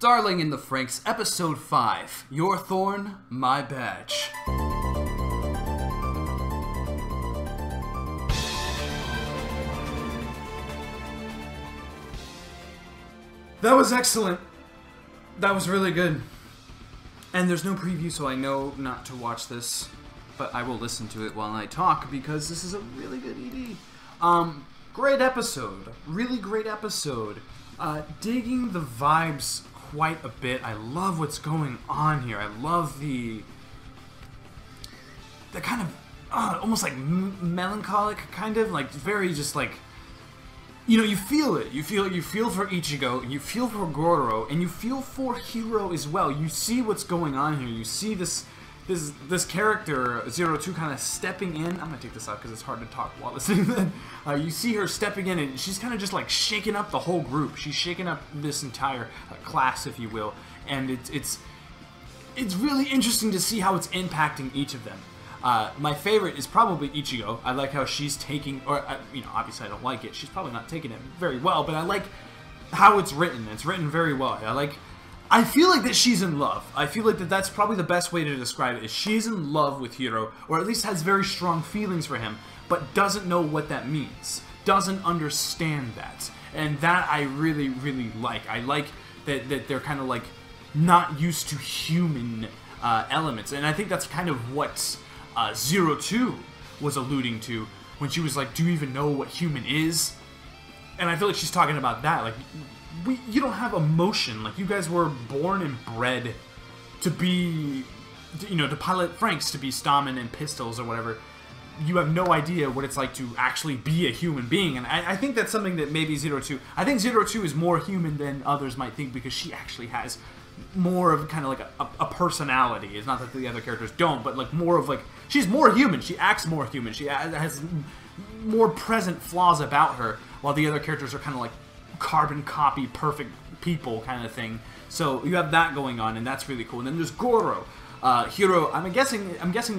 Darling in the FRANXX, Episode 5, Your Thorn, My Badge. That was excellent. That was really good. And there's no preview, so I know not to watch this, but I will listen to it while I talk, because this is a really good ED. Great episode. Really great episode. Digging the vibes quite a bit. I love what's going on here. I love the kind of almost like melancholic kind of, like very just like, you know, you feel it. You feel for Ichigo, you feel for Goro, and you feel for Hiro as well. You see what's going on here. You see this character, 02, kind of stepping in. I'm going to take this out because it's hard to talk while listening then. You see her stepping in, and she's kind of just like shaking up the whole group. She's shaking up this entire class, if you will. And it's really interesting to see how it's impacting each of them. My favorite is probably Ichigo. I like how she's taking, or, you know, obviously I don't like it. She's probably not taking it very well, but I like how it's written. It's written very well. I feel like that she's in love. I feel like that's probably the best way to describe it, is she's in love with Hiro, or at least has very strong feelings for him, but doesn't know what that means. Doesn't understand that. And that I really, really like. I like that they're kind of like not used to human elements. And I think that's kind of what 02 was alluding to when she was like, do you even know what human is? And I feel like she's talking about that. Like, you don't have emotion. Like, you guys were born and bred to be, you know, to pilot FRANXX, to be Stamen and Pistols or whatever. You have no idea what it's like to actually be a human being. And I think that's something that maybe 02... I think 02 is more human than others might think, because she actually has more of kind of like a personality. It's not that the other characters don't, but like more of like... She's more human. She acts more human. She has more present flaws about her, while the other characters are kind of like carbon copy, perfect people kind of thing. So you have that going on, and that's really cool. And then there's Goro. Hiro, I'm guessing,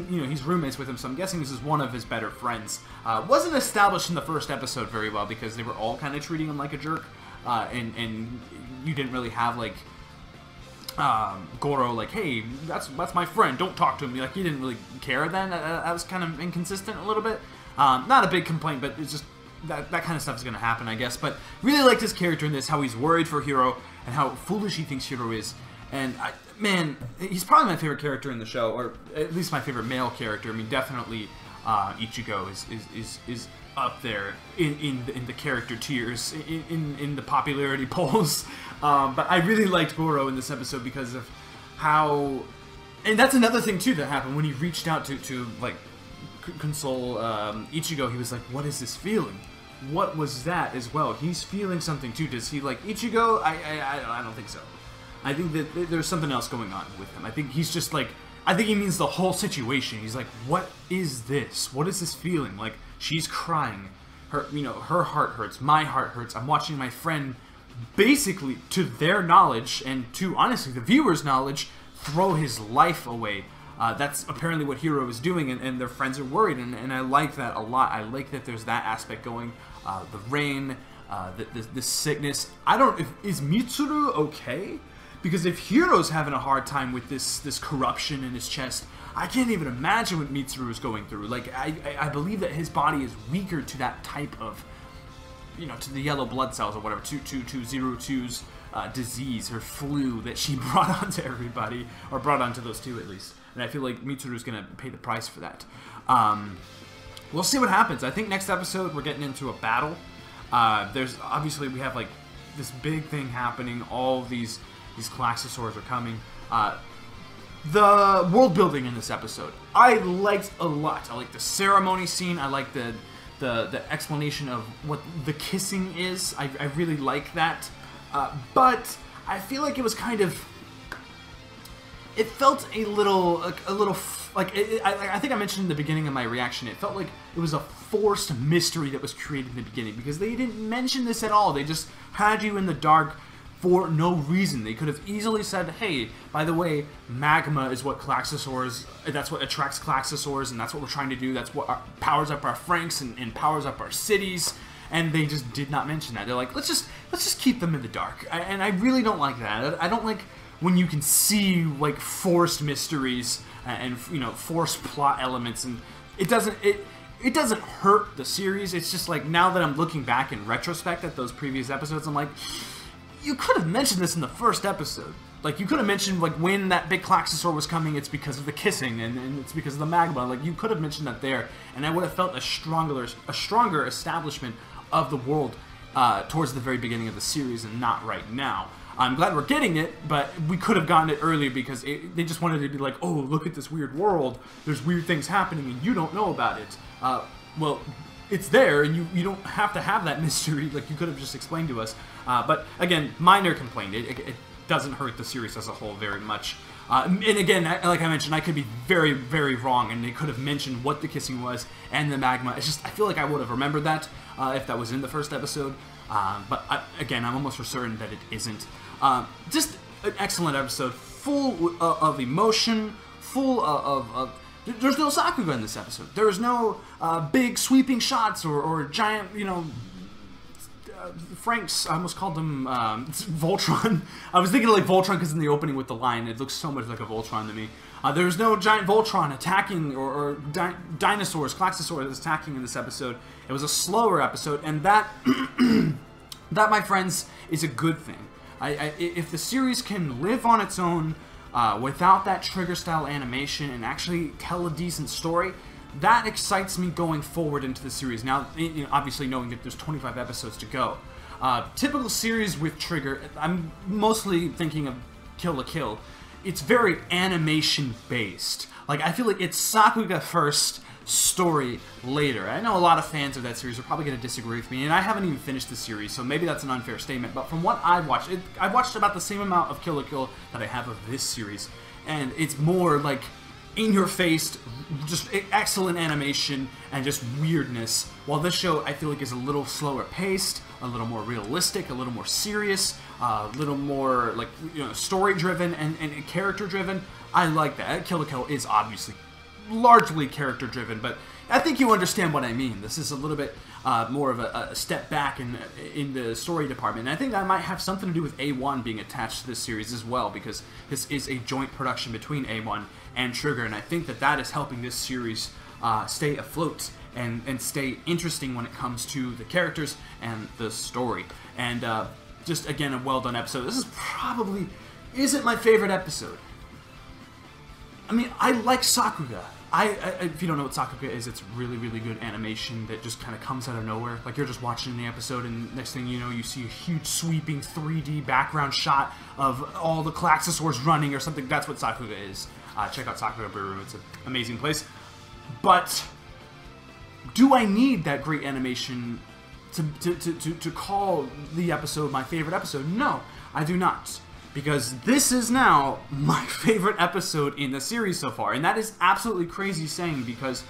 you know, he's roommates with him, so I'm guessing this is one of his better friends. Wasn't established in the first episode very well, because they were all kind of treating him like a jerk, and you didn't really have, like, Goro, like, hey, that's my friend, don't talk to him. Like, you didn't really care then. That was kind of inconsistent a little bit. Not a big complaint, but it's just that kind of stuff is going to happen, I guess. But really liked his character in this, how he's worried for Hiro, and how foolish he thinks Hiro is. And, man, he's probably my favorite character in the show, or at least my favorite male character. I mean, definitely Ichigo is up there in the character tiers, in the popularity polls. But I really liked Goro in this episode because of how... And that's another thing, too, that happened when he reached out to like, console Ichigo. He was like, what is this feeling? What was that as well? He's feeling something, too. Does he like Ichigo? I don't think so. I think that there's something else going on with him. I think he's just like... I think he means the whole situation. He's like, what is this? What is this feeling? Like, she's crying. Her, you know, her heart hurts. My heart hurts. I'm watching my friend, basically, to their knowledge, and to, honestly, the viewer's knowledge, throw his life away. That's apparently what Hiro is doing, and their friends are worried, and I like that a lot. I like that there's that aspect going. The rain, the sickness. I don't... Is Mitsuru okay? Because if Hiro's having a hard time with this corruption in his chest, I can't even imagine what Mitsuru is going through. Like, I believe that his body is weaker to that type of, you know, to the yellow blood cells or whatever, to 02's disease or flu that she brought onto everybody, or brought onto those two at least. And I feel like Mitsuru is going to pay the price for that. We'll see what happens. I think next episode we're getting into a battle. There's obviously, we have like this big thing happening. All of these Klaxosaurs are coming. The world building in this episode, I liked a lot. I like the ceremony scene. I like the explanation of what the kissing is. I really like that. But I feel like it was kind of... It felt a little like I think I mentioned in the beginning of my reaction. It felt like it was a forced mystery that was created in the beginning, because they didn't mention this at all. They just had you in the dark for no reason. They could have easily said, hey, by the way, magma is what Klaxosaurs, that's what attracts Klaxosaurs, and that's what we're trying to do. That's what powers up our FRANXX and powers up our cities. and they just did not mention that. They're like, let's just keep them in the dark, and I really don't like that. I don't like when you can see like forced mysteries and you know, forced plot elements, and it doesn't hurt the series. It's just like, now that I'm looking back in retrospect at those previous episodes, I'm like, you could have mentioned this in the first episode. Like, you could have mentioned, like, when that big Klaxosaur was coming, it's because of the kissing, and it's because of the magma. Like, you could have mentioned that there, and I would have felt a stronger establishment of the world towards the very beginning of the series, and not right now. I'm glad we're getting it, but we could have gotten it earlier, because they just wanted to be like, oh, look at this weird world, there's weird things happening, and you don't know about it. Well, it's there, and you don't have to have that mystery. Like, you could have just explained to us. But again, minor complaint. It doesn't hurt the series as a whole very much. And again, like I mentioned, I could be very, very wrong, and they could have mentioned what the kissing was and the magma. It's just, I feel like I would have remembered that if that was in the first episode. But again, I'm almost for certain that it isn't. Just an excellent episode, full of emotion, full of there's no Sakuga in this episode. There's no big sweeping shots or giant, you know, FRANXX, I almost called them Voltron. I was thinking of like Voltron because in the opening with the lion, it looks so much like a Voltron to me. There was no giant Voltron attacking or dinosaurs, Klaxosaurs attacking in this episode. It was a slower episode, and that, that, my friends, is a good thing. If the series can live on its own without that trigger-style animation and actually tell a decent story, that excites me going forward into the series. Now, you know, obviously knowing that there's 25 episodes to go. Typical series with Trigger, I'm mostly thinking of Kill la Kill. It's very animation-based. Like, I feel like it's Sakuga first, story later. I know a lot of fans of that series are probably going to disagree with me, and I haven't even finished the series, so maybe that's an unfair statement, but from what I've watched, I've watched about the same amount of Kill la Kill that I have of this series, and it's more like in-your-face, just excellent animation and just weirdness, while this show, I feel like, is a little slower paced, a little more realistic, a little more serious, a little more, like, you know, story-driven and character-driven. I like that. Kill la Kill is obviously largely character-driven, but I think you understand what I mean. This is a little bit more of a step back in the story department, and I think that might have something to do with A1 being attached to this series as well, because this is a joint production between A1 and Trigger, and I think that that is helping this series stay afloat and stay interesting when it comes to the characters and the story. And just, again, a well-done episode. This is probably isn't my favorite episode. I mean, I like Sakuga. If you don't know what Sakuga is, it's really, really good animation that just kind of comes out of nowhere. Like, you're just watching the episode, and next thing you know, you see a huge sweeping 3D background shot of all the Klaxosaurs running or something. That's what Sakuga is. Check out Sakuga Brew. It's an amazing place. But do I need that great animation to call the episode my favorite episode? No, I do not. Because this is now my favorite episode in the series so far. And that is absolutely crazy saying, because,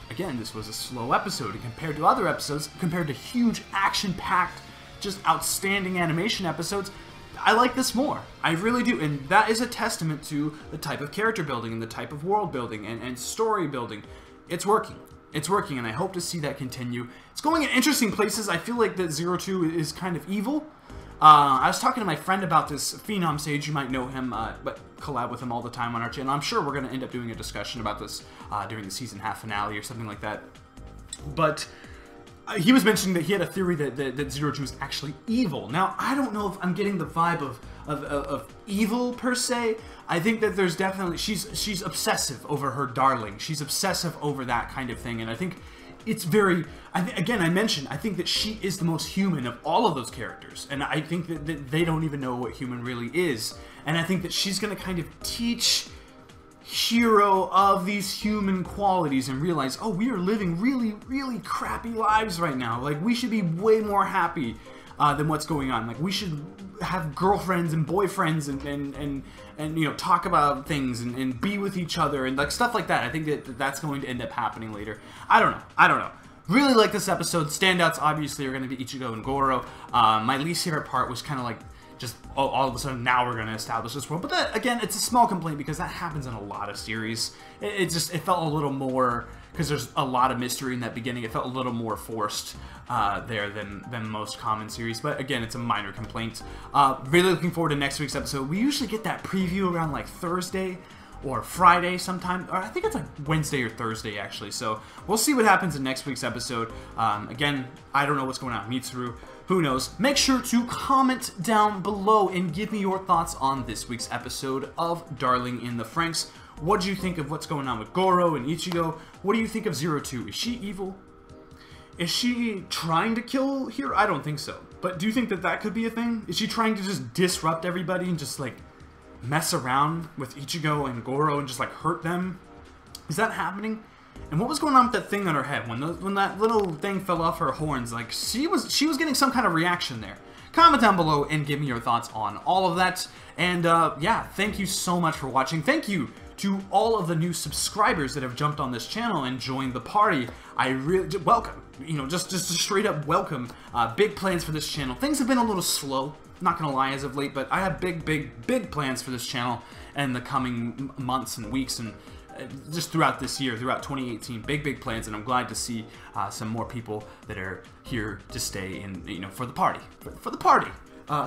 again, this was a slow episode. And compared to other episodes, compared to huge, action-packed, just outstanding animation episodes, I like this more. I really do. And that is a testament to the type of character building and the type of world building and story building. It's working. It's working, and I hope to see that continue. It's going in interesting places. I feel like that 02 is kind of evil. I was talking to my friend about this, Phenom Sage, you might know him, but collab with him all the time on our channel. I'm sure we're going to end up doing a discussion about this during the season half finale or something like that. But he was mentioning that he had a theory that 02 is actually evil. Now, I don't know if I'm getting the vibe of evil, per se. I think that there's definitely, she's obsessive over her darling. She's obsessive over that kind of thing, and I think it's very, again, I mentioned, I think that she is the most human of all of those characters, and I think that they don't even know what human really is, and I think that she's going to kind of teach Hiro of these human qualities and realize, oh, we are living really, really crappy lives right now. Like, we should be way more happy than what's going on. Like, we should have girlfriends and boyfriends and you know, talk about things and be with each other and like stuff like that. I think that that's going to end up happening later. I don't know. Really like this episode. Standouts obviously are going to be Ichigo and Goro. My least favorite part was kind of like just all of a sudden now we're going to establish this world. But that, again, it's a small complaint because that happens in a lot of series. It felt a little more because there's a lot of mystery in that beginning. It felt a little more forced there than most common series, but again, it's a minor complaint. Really looking forward to next week's episode. We usually get that preview around like Thursday or Friday sometime, or I think it's like Wednesday or Thursday actually, so we'll see what happens in next week's episode. Again, I don't know what's going on with Mitsuru. Who knows? Make sure to comment down below and give me your thoughts on this week's episode of Darling in the FRANXX. What do you think of what's going on with Goro and Ichigo? What do you think of Zero Two? Is she evil? Is she trying to kill Hiro? I don't think so. But do you think that that could be a thing? Is she trying to just disrupt everybody and just like mess around with Ichigo and Goro and just like hurt them? Is that happening? And what was going on with that thing on her head when that little thing fell off her horns? Like she was getting some kind of reaction there. Comment down below and give me your thoughts on all of that. And yeah, thank you so much for watching. Thank you to all of the new subscribers that have jumped on this channel and joined the party. I really welcome. You know, just a straight up welcome. Big plans for this channel. Things have been a little slow, not gonna lie, as of late, but I have big plans for this channel in the coming months and weeks and just throughout this year, throughout 2018, big plans, and I'm glad to see some more people that are here to stay in, you know, for the party, for the party.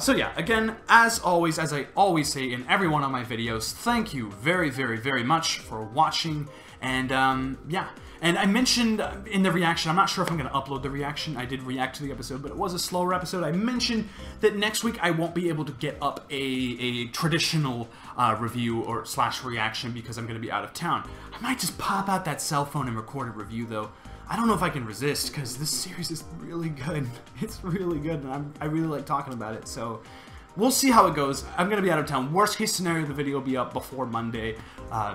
So yeah, again, as always, as I always say in every one of my videos, thank you very much for watching, and yeah. And I mentioned in the reaction, I'm not sure if I'm going to upload the reaction. I did react to the episode, but it was a slower episode. I mentioned that next week I won't be able to get up a traditional review or / reaction because I'm going to be out of town. I might just pop out that cell phone and record a review, though. I don't know if I can resist because this series is really good. It's really good, and I really like talking about it, so we'll see how it goes. I'm going to be out of town. Worst case scenario, the video will be up before Monday,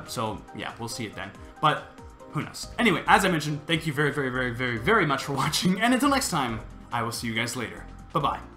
so yeah, we'll see it then. But who knows? Anyway, as I mentioned, thank you very much for watching, and until next time, I will see you guys later. Bye-bye.